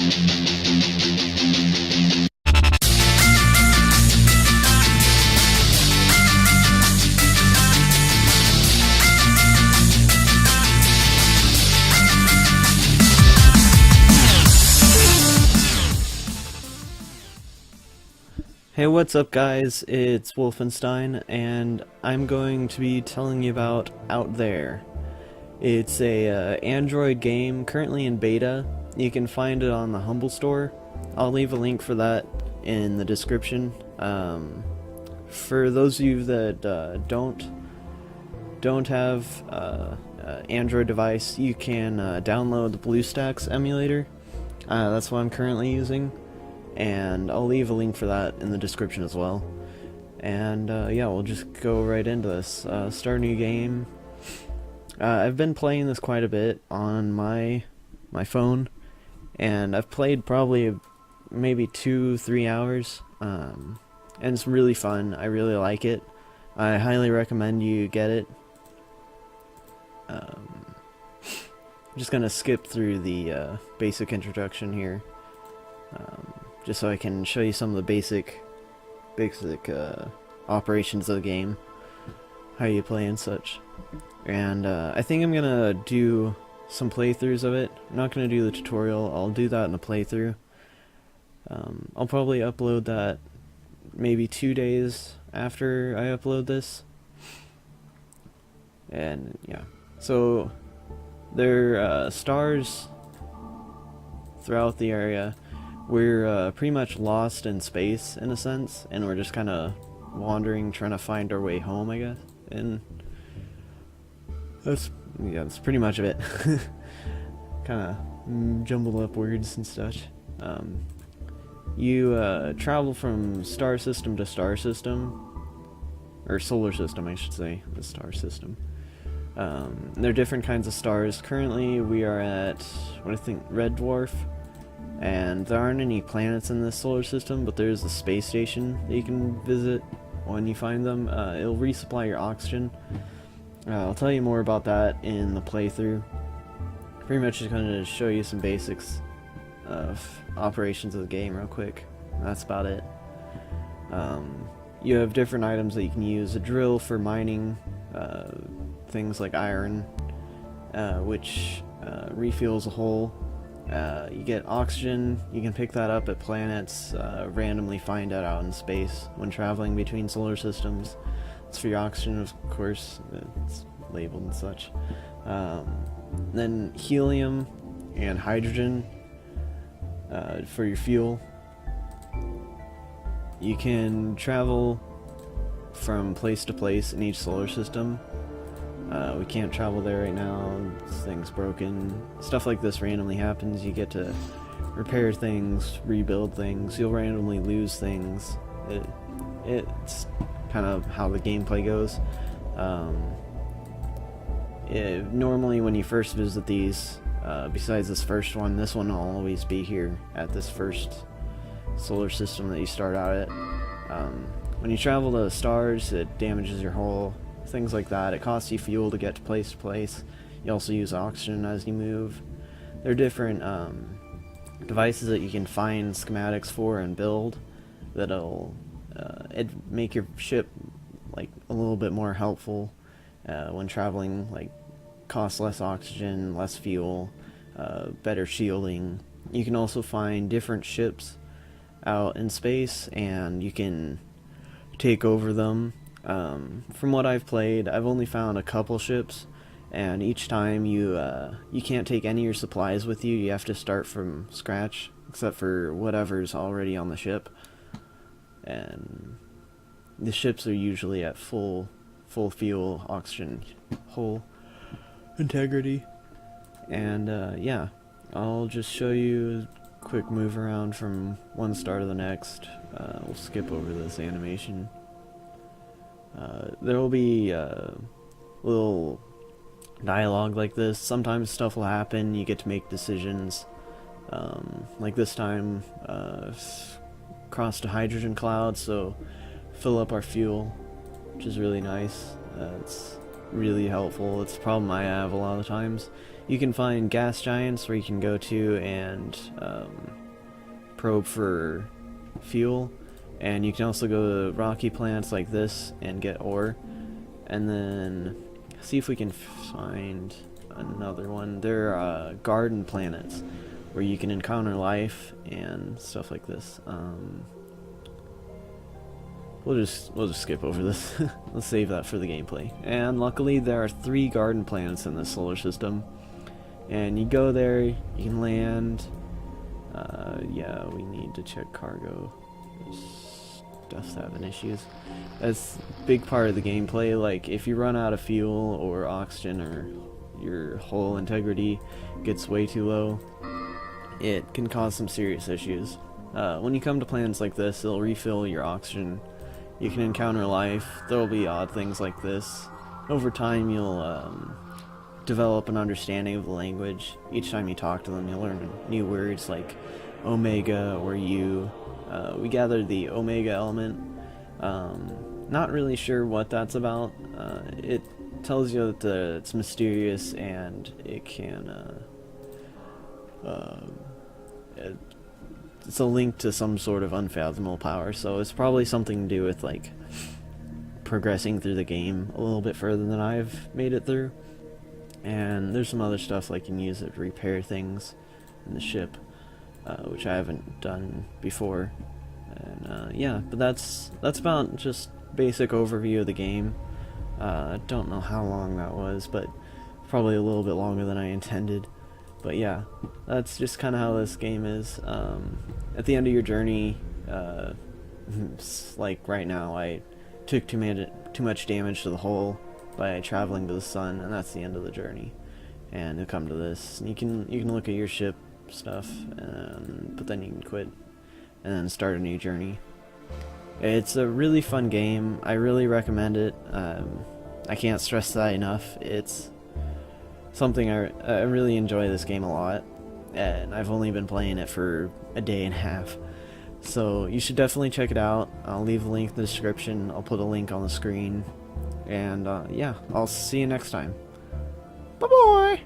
Hey, what's up guys? It's Wolfenstein, and I'm going to be telling you about Out There. It's a Android game currently in beta. You can find it on the Humble Store. I'll leave a link for that in the description. For those of you that don't have Android device, you can download the BlueStacks emulator. That's what I'm currently using. And I'll leave a link for that in the description as well. And yeah, we'll just go right into this. Start a new game. I've been playing this quite a bit on my phone, and I've played probably maybe 2-3 hours, and it's really fun. I really like it. I highly recommend you get it. I'm just gonna skip through the basic introduction here. Just so I can show you some of the basic operations of the game, how you play and such. And I think I'm gonna do some playthroughs of it. I'm not gonna do the tutorial. I'll do that in the playthrough. I'll probably upload that maybe 2 days after I upload this. And yeah, so there are stars throughout the area. We're pretty much lost in space, in a sense, and we're just kind of wandering, trying to find our way home, I guess. And that's pretty much of it. Kind of jumbled up words and such. You travel from star system to star system, or solar system, I should say, the star system. There are different kinds of stars. Currently, we are at, what I think, Red Dwarf. And there aren't any planets in this solar system, but there's a space station that you can visit when you find them. It'll resupply your oxygen. I'll tell you more about that in the playthrough. Pretty much just going to show you some basics of operations of the game real quick. That's about it. You have different items that you can use. A drill for mining things like iron, which refuels a hole. You get oxygen. You can pick that up at planets, randomly find it out in space when traveling between solar systems. It's for your oxygen, of course, it's labeled and such. Then helium and hydrogen for your fuel. You can travel from place to place in each solar system. We can't travel there right now, this thing's broken. Stuff like this randomly happens. You get to repair things, rebuild things, you'll randomly lose things. It's kind of how the gameplay goes. Normally when you first visit these, besides this first one, this one will always be here at this first solar system that you start out at. When you travel to stars, it damages your hull. Things like that. It costs you fuel to get to place. You also use oxygen as you move. There are different devices that you can find schematics for and build that'll make your ship like a little bit more helpful when traveling, like cost less oxygen, less fuel, better shielding. You can also find different ships out in space and you can take over them. From what I've played, I've only found a couple ships, and each time you can't take any of your supplies with you. You have to start from scratch, except for whatever's already on the ship. And the ships are usually at full fuel, oxygen, hull integrity. And yeah, I'll just show you a quick move around from one star to the next. We'll skip over this animation. There will be little dialogue like this. Sometimes stuff will happen, you get to make decisions. Like this time, crossed a hydrogen cloud, so fill up our fuel, which is really nice. It's really helpful. It's a problem I have a lot of times. You can find gas giants where you can go to and probe for fuel, and you can also go to rocky planets like this and get ore, and then see if we can find another one. There are garden planets where you can encounter life and stuff like this. We'll just skip over this. Let's save that for the gameplay. And luckily there are 3 garden planets in this solar system, and you go there, you can land. Yeah, we need to check cargo. Stuff's having issues. That's a big part of the gameplay. Like, if you run out of fuel or oxygen, or your hull integrity gets way too low, it can cause some serious issues. When you come to planets like this, it'll refill your oxygen. You can encounter life. There'll be odd things like this. Over time, you'll develop an understanding of the language. Each time you talk to them, you'll learn new words like Omega or U. We gathered the Omega element. Not really sure what that's about. It tells you that it's mysterious and it can it's a link to some sort of unfathomable power, so it's probably something to do with like progressing through the game a little bit further than I've made it through. And there's some other stuff, like you can use it to repair things in the ship, which I haven't done before. And yeah, but that's about just basic overview of the game. I don't know how long that was, but probably a little bit longer than I intended. But yeah, that's just kind of how this game is. At the end of your journey, like right now, I took too much damage to the hull by traveling to the sun, and that's the end of the journey. And you'll come to this, and you can look at your ship stuff, but then you can quit and then start a new journey. It's a really fun game. I really recommend it. I can't stress that enough. It's something I really enjoy this game a lot, and I've only been playing it for a day and a half, so you should definitely check it out. I'll leave a link in the description. I'll put a link on the screen, and yeah, I'll see you next time. Bye bye.